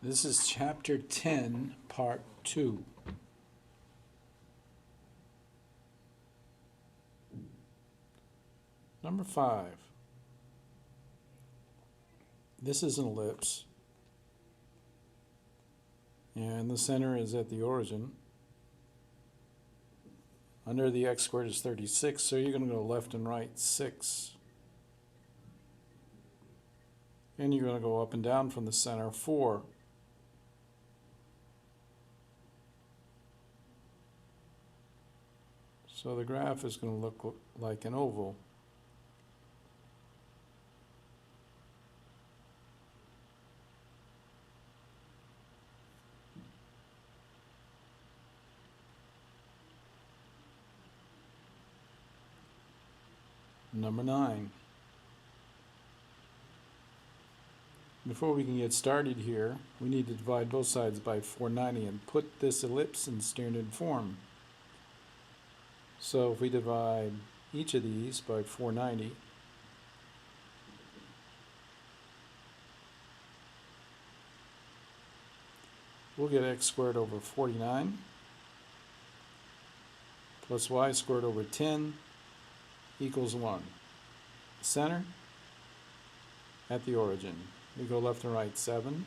This is Chapter 10, Part 2. Number 5. This is an ellipse, and the center is at the origin. Under the x squared is 36, so you're going to go left and right 6. And you're going to go up and down from the center 4. So the graph is going to look like an oval. Number 9. Before we can get started here, we need to divide both sides by 490 and put this ellipse in standard form. So if we divide each of these by 490, we'll get x squared over 49 plus y squared over 10 equals 1. Center at the origin. We go left and right 7.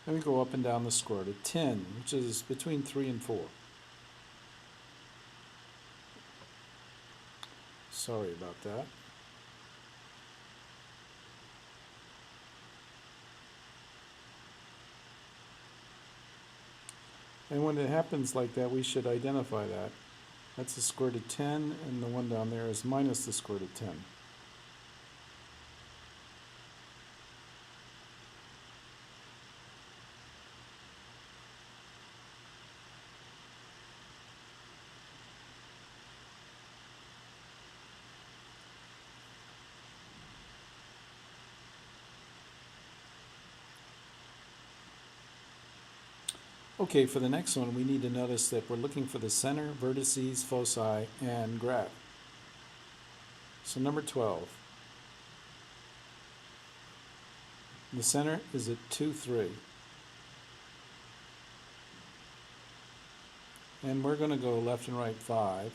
And we go up and down the square root of 10, which is between 3 and 4. Sorry about that. And when it happens like that, we should identify that. That's the square root of 10, and the one down there is minus the square root of 10. Okay, for the next one, we need to notice that we're looking for the center, vertices, foci, and graph. So number 12. The center is at 2, 3. And we're going to go left and right 5.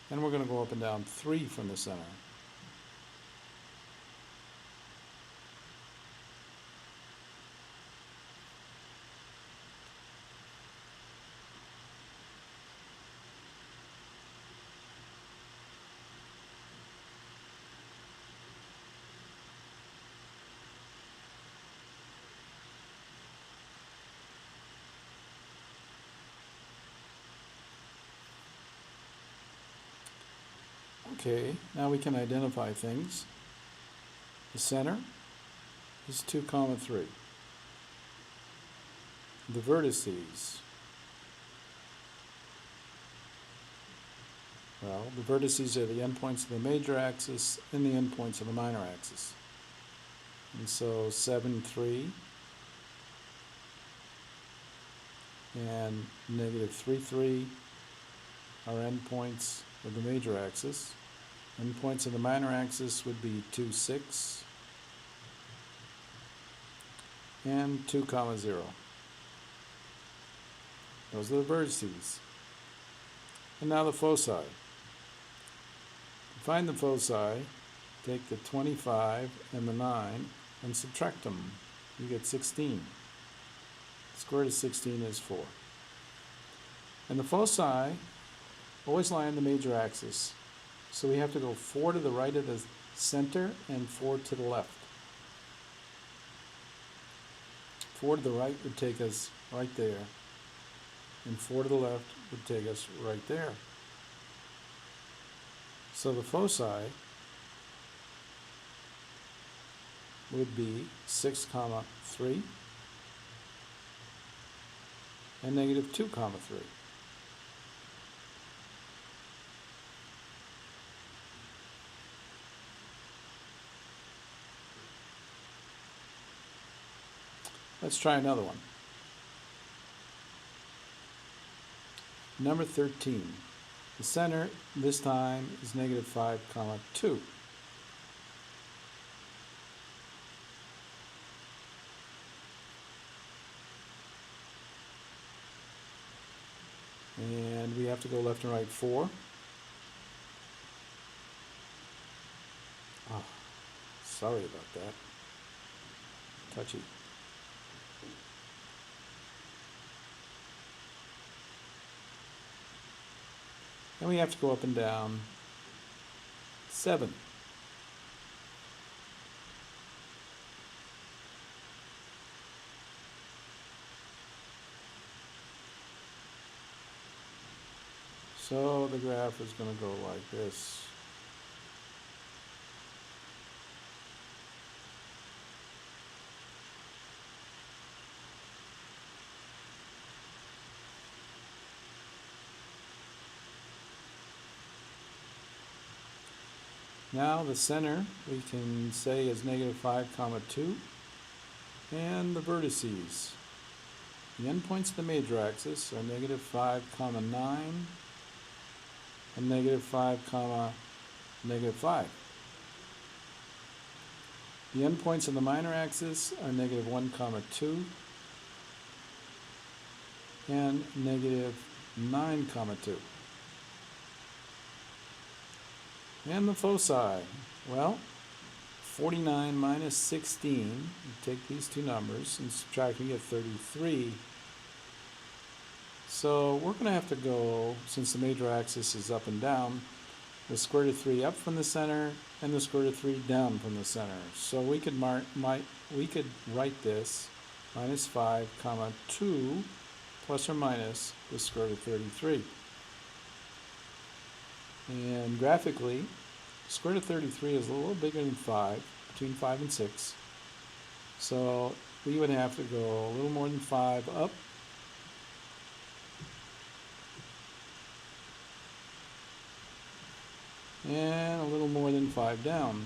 And we're going to go up and down 3 from the center. Okay, now we can identify things. The center is 2, 3. The vertices. Well, the vertices are the endpoints of the major axis and the endpoints of the minor axis. And so 7, 3 and negative 3, 3 are endpoints of the major axis. Endpoints of the minor axis would be 2, 6 and 2, 0. Those are the vertices. And now the foci. To find the foci, take the 25 and the 9 and subtract them. You get 16. The square root of 16 is 4. And the foci always lie on the major axis. So we have to go 4 to the right of the center and 4 to the left. 4 to the right would take us right there, and 4 to the left would take us right there. So the foci would be 6, 3 and negative 2, 3. Let's try another one. Number 13. The center this time is negative 5, comma 2. And we have to go left and right 4. Oh, sorry about that. Touchy. And we have to go up and down 7. So the graph is going to go like this. Now the center we can say is negative 5, comma 2, and the vertices. The endpoints of the major axis are negative 5, comma 9, and negative 5, comma negative 5. The endpoints of the minor axis are negative 1, comma 2, and negative 9, comma 2. And the foci, well, 49 minus 16, you take these two numbers and subtract, we get 33. So we're going to have to go, since the major axis is up and down, the square root of 3 up from the center and the square root of 3 down from the center. So we could write this minus 5, comma 2 plus or minus the square root of 33. And graphically, square root of 33 is a little bigger than 5, between 5 and 6. So we would have to go a little more than 5 up, and a little more than 5 down.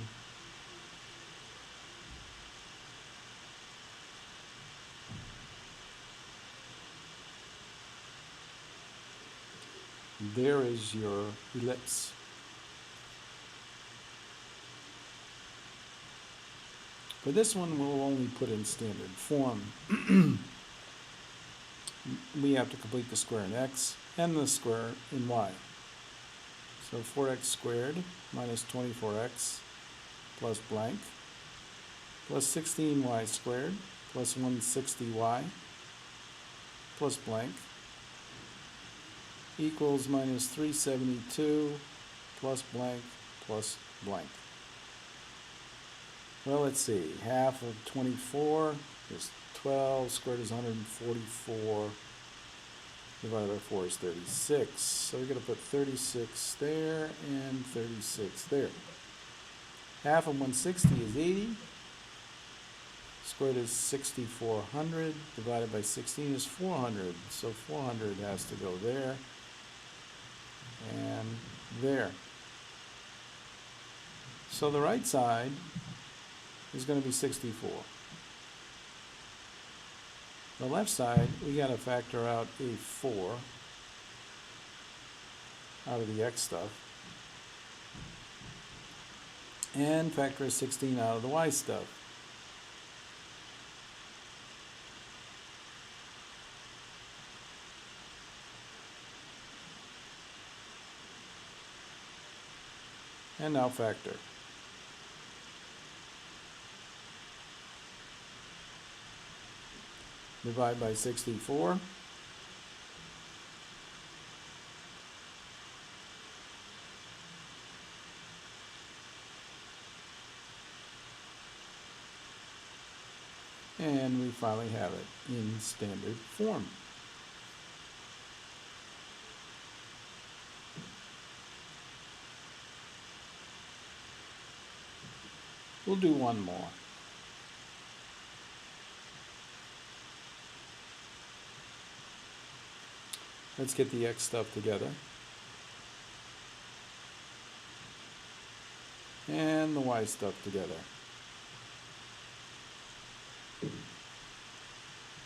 There is your ellipse. For this one, we'll only put in standard form. We have to complete the square in x and the square in y. So 4x squared minus 24x plus blank plus 16y squared plus 160y plus blank equals minus 372 plus blank plus blank. Well, let's see. Half of 24 is 12. Squared is 144. Divided by 4 is 36. So we're going to put 36 there and 36 there. Half of 160 is 80. Squared is 6,400. Divided by 16 is 400. So 400 has to go there and there. So the right side is going to be 64. The left side, we got to factor out a 4 out of the x stuff and factor a 16 out of the y stuff. And now factor. Divide by 64. And we finally have it in standard form. We'll do one more. Let's get the x stuff together. And the y stuff together.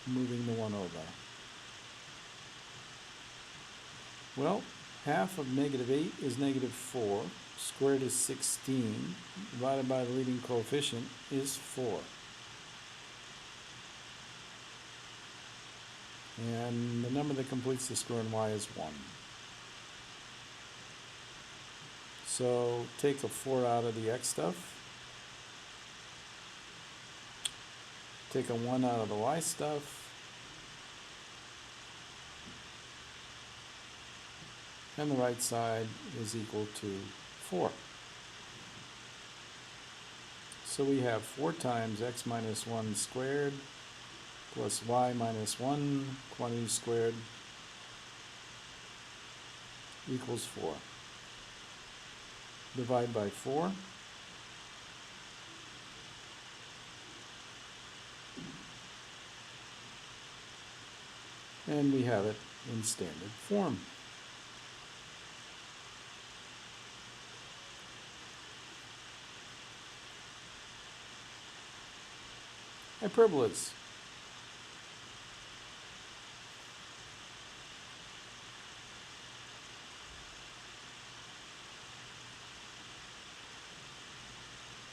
Moving the 1 over. Well, half of negative 8 is negative 4. Squared is 16. Divided by the leading coefficient is 4. And the number that completes the square in y is 1. So take a 4 out of the x stuff. Take a 1 out of the y stuff. And the right side is equal to 4. So we have 4 times x minus 1 squared plus y minus 1 quantity squared equals 4. Divide by 4. And we have it in standard form. Hyperbolas.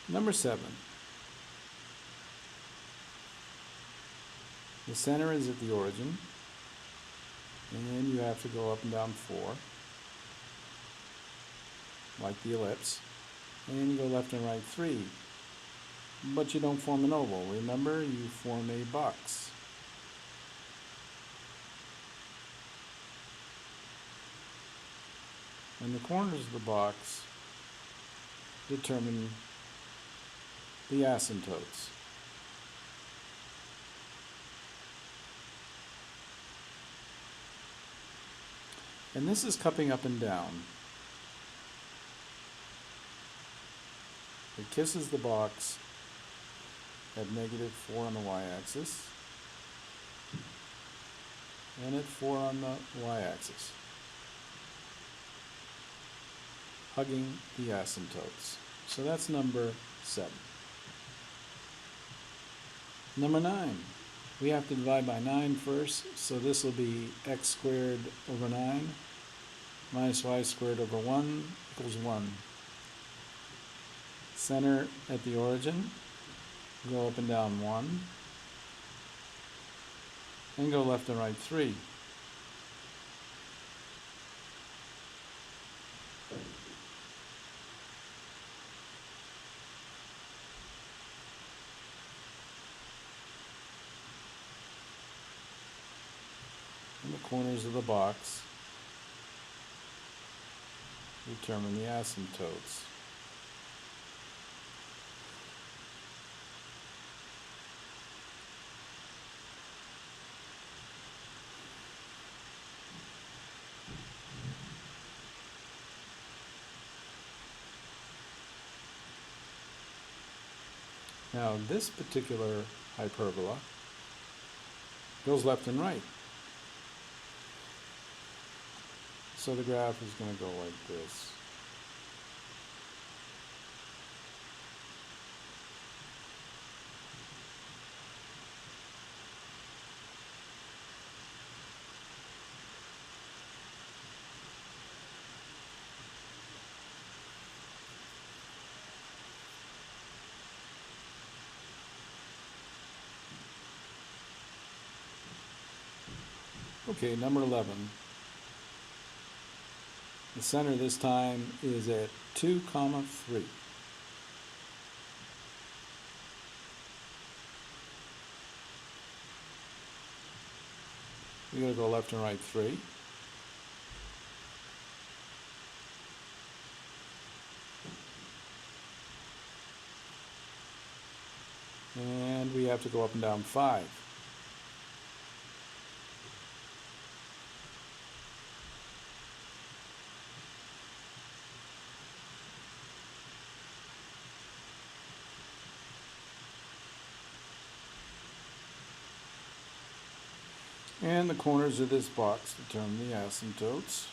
Number 7. The center is at the origin, and you have to go up and down 4, like the ellipse, and you go left and right 3. But you don't form an oval. Remember, you form a box. And the corners of the box determine the asymptotes. And this is cupping up and down. It kisses the box at negative 4 on the y-axis and at 4 on the y-axis, hugging the asymptotes. So that's number 7. Number 9. We have to divide by 9 first, so this will be x squared over 9 minus y squared over 1 equals 1. Center at the origin, go up and down 1, and go left and right 3. And the corners of the box determine the asymptotes. Now this particular hyperbola goes left and right. So the graph is going to go like this. Okay, number 11. The center this time is at 2, 3. We're going to go left and right 3. And we have to go up and down 5. And the corners of this box determine the asymptotes.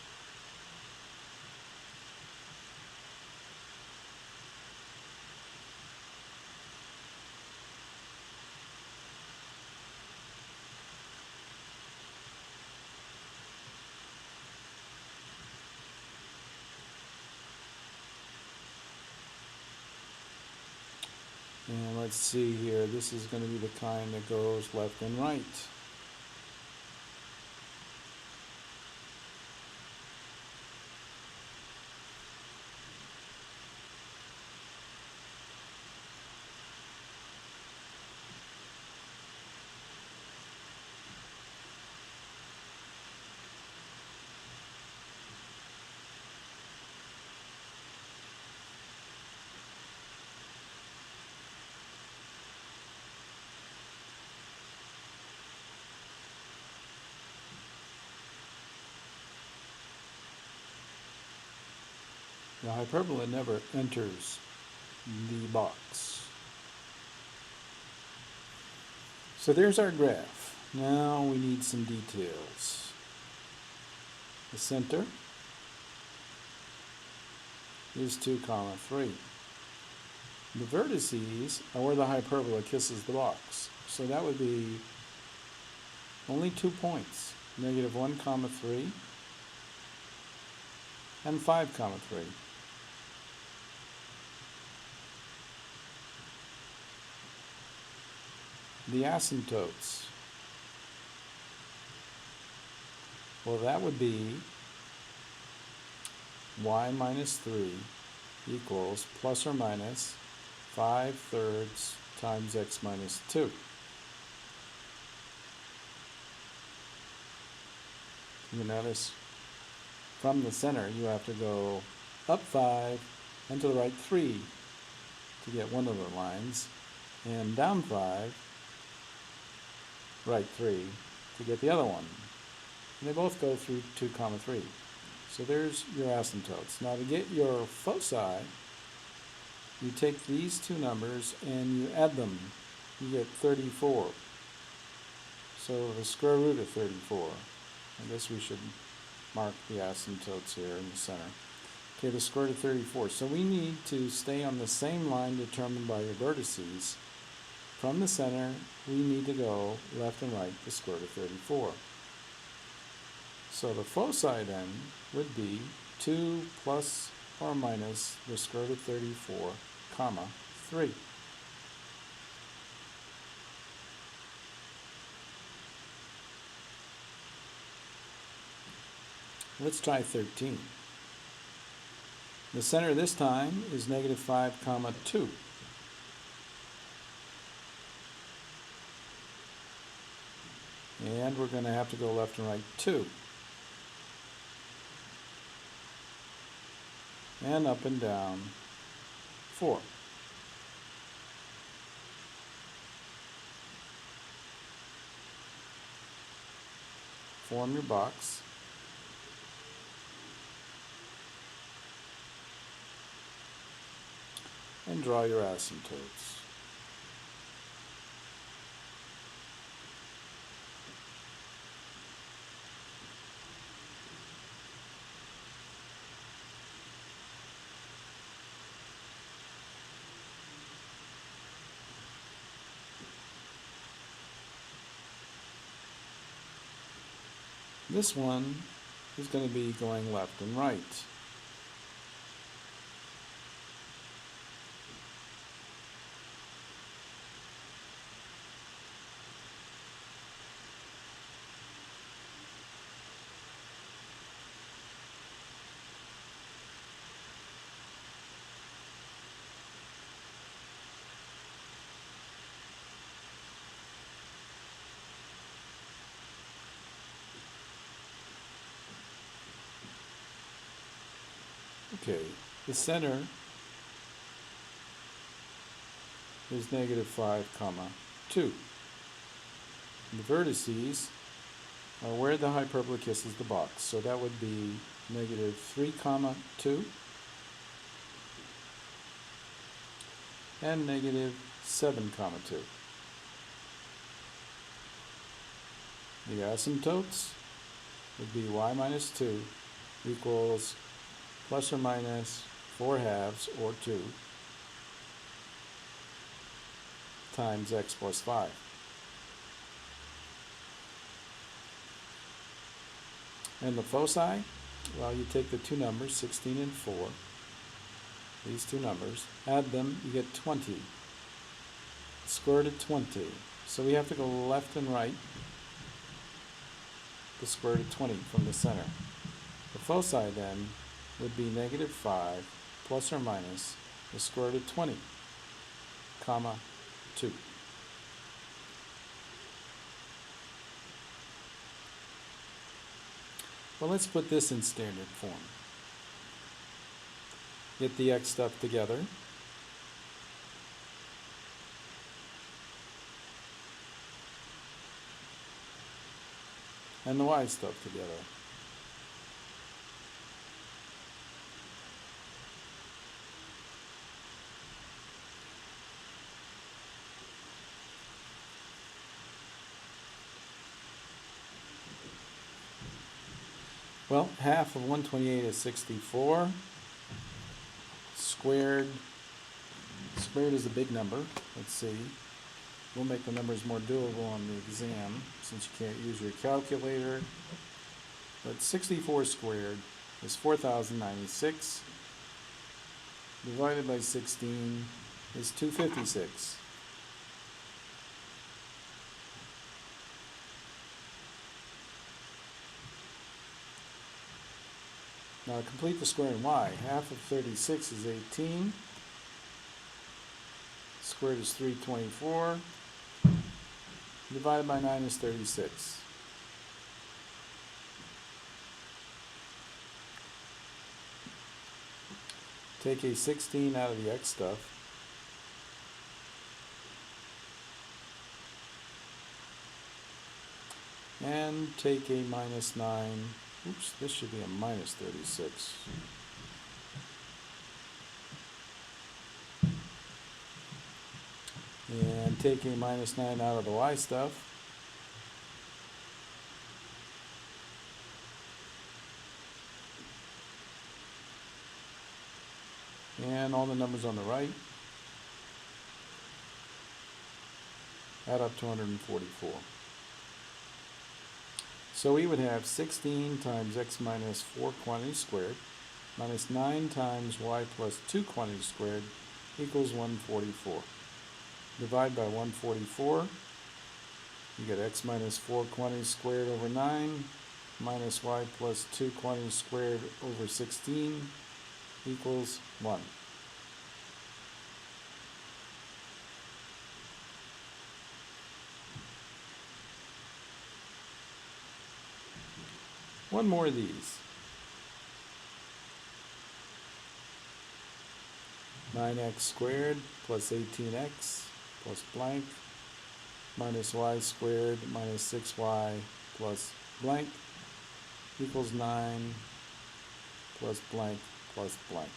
And let's see here, this is going to be the kind that goes left and right. The hyperbola never enters the box. So there's our graph. Now we need some details. The center is 2, 3. The vertices are where the hyperbola kisses the box. So that would be only 2 points, -1, 3 and 5, 3. The asymptotes, well, that would be y minus 3 equals plus or minus 5/3 times x minus 2. You notice from the center you have to go up 5 and to the right 3 to get one of the lines, and down 5, right 3 to get the other one. And they both go through 2, 3. So there's your asymptotes. Now to get your foci, you take these two numbers and you add them. You get 34. So the square root of 34. I guess we should mark the asymptotes here in the center. Okay, the square root of 34. So we need to stay on the same line determined by your vertices. From the center, we need to go left and right the square root of 34. So the foci then would be 2 plus or minus the square root of 34, 3. Let's try 13. The center this time is -5, 2. And we're going to have to go left and right 2. And up and down 4. Form your box. And draw your asymptotes. This one is going to be going left and right. Okay, the center is -5, 2. The vertices are where the hyperbola kisses the box, so that would be -3, 2 and -7, 2. The asymptotes would be y minus 2 equals plus or minus 4/2 or 2 times x plus 5. And the foci, well, you take the two numbers, 16 and 4, these two numbers, add them, you get 20. square root of 20. So we have to go left and right the square root of 20 from the center. The foci then would be negative 5 plus or minus the square root of 20, comma 2. Well, let's put this in standard form. Get the x stuff together. And the y stuff together. Well, half of 128 is 64. Squared is a big number. Let's see. We'll make the numbers more doable on the exam since you can't use your calculator. But 64 squared is 4,096. Divided by 16 is 256. Now complete the square in y. Half of 36 is 18. Squared is 324. Divided by 9 is 36. Take a 16 out of the x stuff. And take a minus 9. Oops, this should be a minus 36. And take a minus 9 out of the y stuff. And all the numbers on the right add up to 144. So we would have 16 times x minus 4 quantities squared minus 9 times y plus 2 quantities squared equals 144. Divide by 144, you get x minus 4 quantities squared over 9 minus y plus 2 quantities squared over 16 equals 1. One more of these. 9x squared plus 18x plus blank minus y squared minus 6y plus blank equals 9 plus blank plus blank.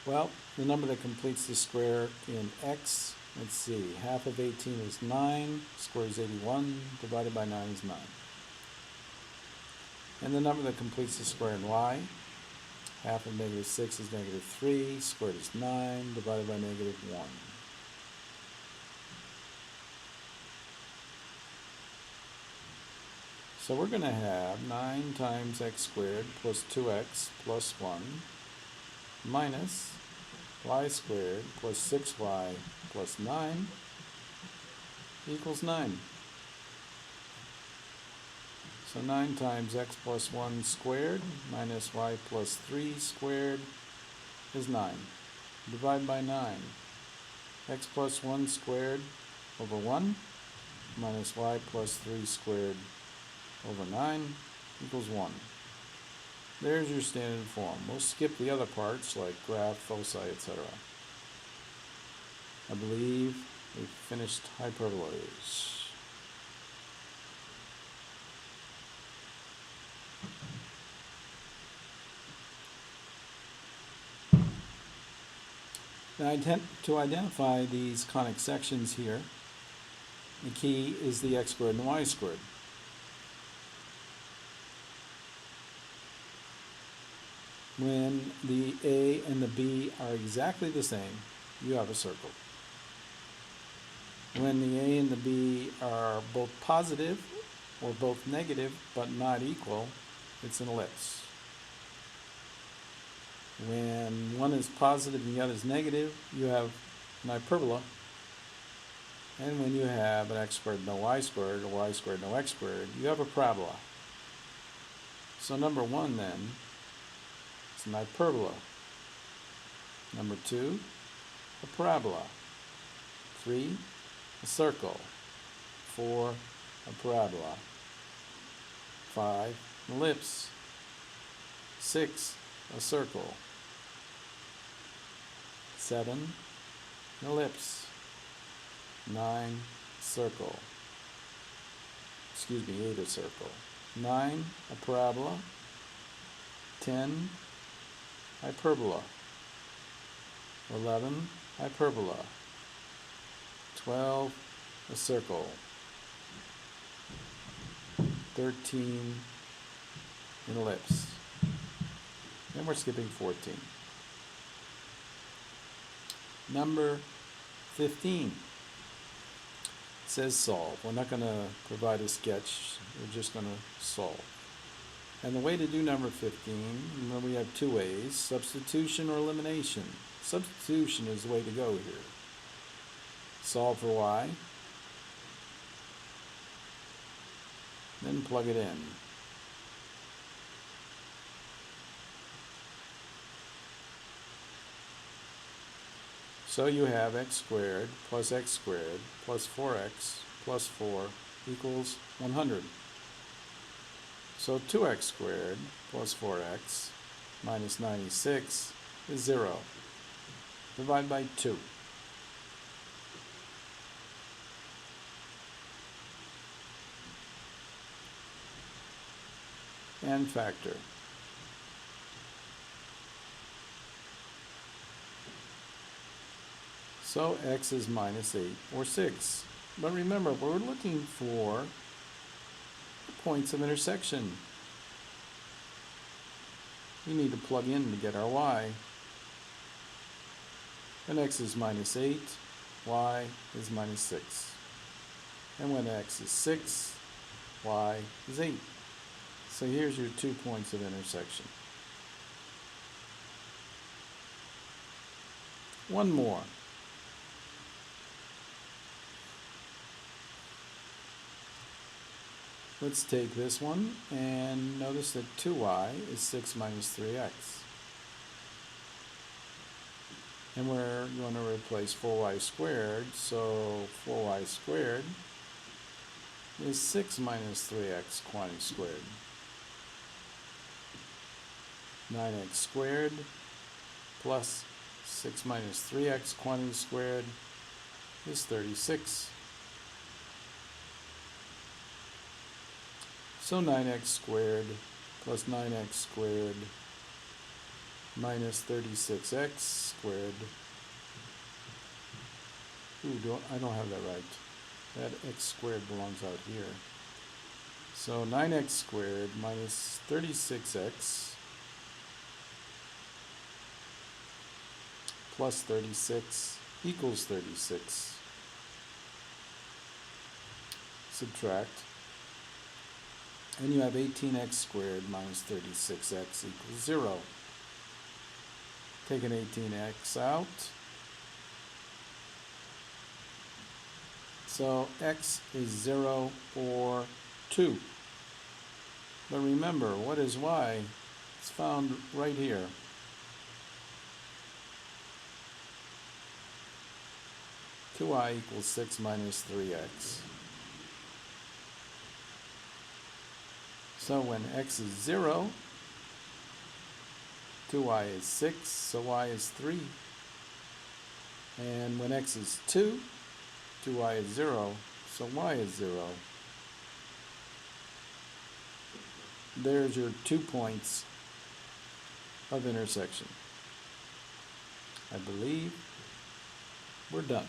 Well, the number that completes the square in x, let's see, half of 18 is 9, square is 81, divided by 9 is 9. And the number that completes the square in y, half of negative 6 is negative 3, squared is 9, divided by negative 1. So we're going to have 9 times x squared plus 2x plus 1 minus y squared plus 6y plus 9 equals 9. So 9 times x plus 1 squared minus y plus 3 squared is 9. Divide by 9. X plus 1 squared over 1 minus y plus 3 squared over 9 equals 1. There's your standard form. We'll skip the other parts like graph, foci, etc. I believe we've finished hyperbolas. Now, to identify these conic sections here, the key is the x squared and y squared. When the A and the B are exactly the same, you have a circle. When the A and the B are both positive or both negative but not equal, it's an ellipse. When one is positive and the other is negative, you have an hyperbola. And when you have an x squared no y squared, or y squared no x squared, you have a parabola. So number 1 then is an hyperbola. Number 2, a parabola. 3, a circle. 4, a parabola. 5, an ellipse. 6, a circle. 7, an ellipse. 9, circle. 8, a circle. 9, a parabola. 10, hyperbola. 11, hyperbola. 12, a circle. 13, an ellipse. And we're skipping 14. Number 15. It says solve. We're not going to provide a sketch. We're just going to solve. And the way to do number 15, remember we have two ways, substitution or elimination. Substitution is the way to go here. Solve for y, then plug it in. So you have x squared plus 4x plus 4 equals 100. So 2x squared plus 4x minus 96 is 0. Divide by 2. And factor. So x is minus 8 or 6. But remember, we're looking for points of intersection. We need to plug in to get our y. When x is minus 8, y is minus 6. And when x is 6, y is 8. So here's your 2 points of intersection. One more. Let's take this one and notice that 2y is 6 minus 3x. And we're going to replace 4y squared, so 4y squared is 6 minus 3x quantity squared. 9x squared plus 6 minus 3x quantity squared is 36. So 9x squared plus 9x squared minus 36x squared. I don't have that right. That x squared belongs out here. So 9x squared minus 36x plus 36 equals 36. Subtract. And you have 18x squared minus 36x equals 0. Take an 18x out. So x is 0 or 2. But remember, what is y? It's found right here. y equals 6 minus 3x. So when x is 0, 2y is 6, so y is 3. And when x is 2, 2y is 0, so y is 0. There's your 2 points of intersection. I believe we're done.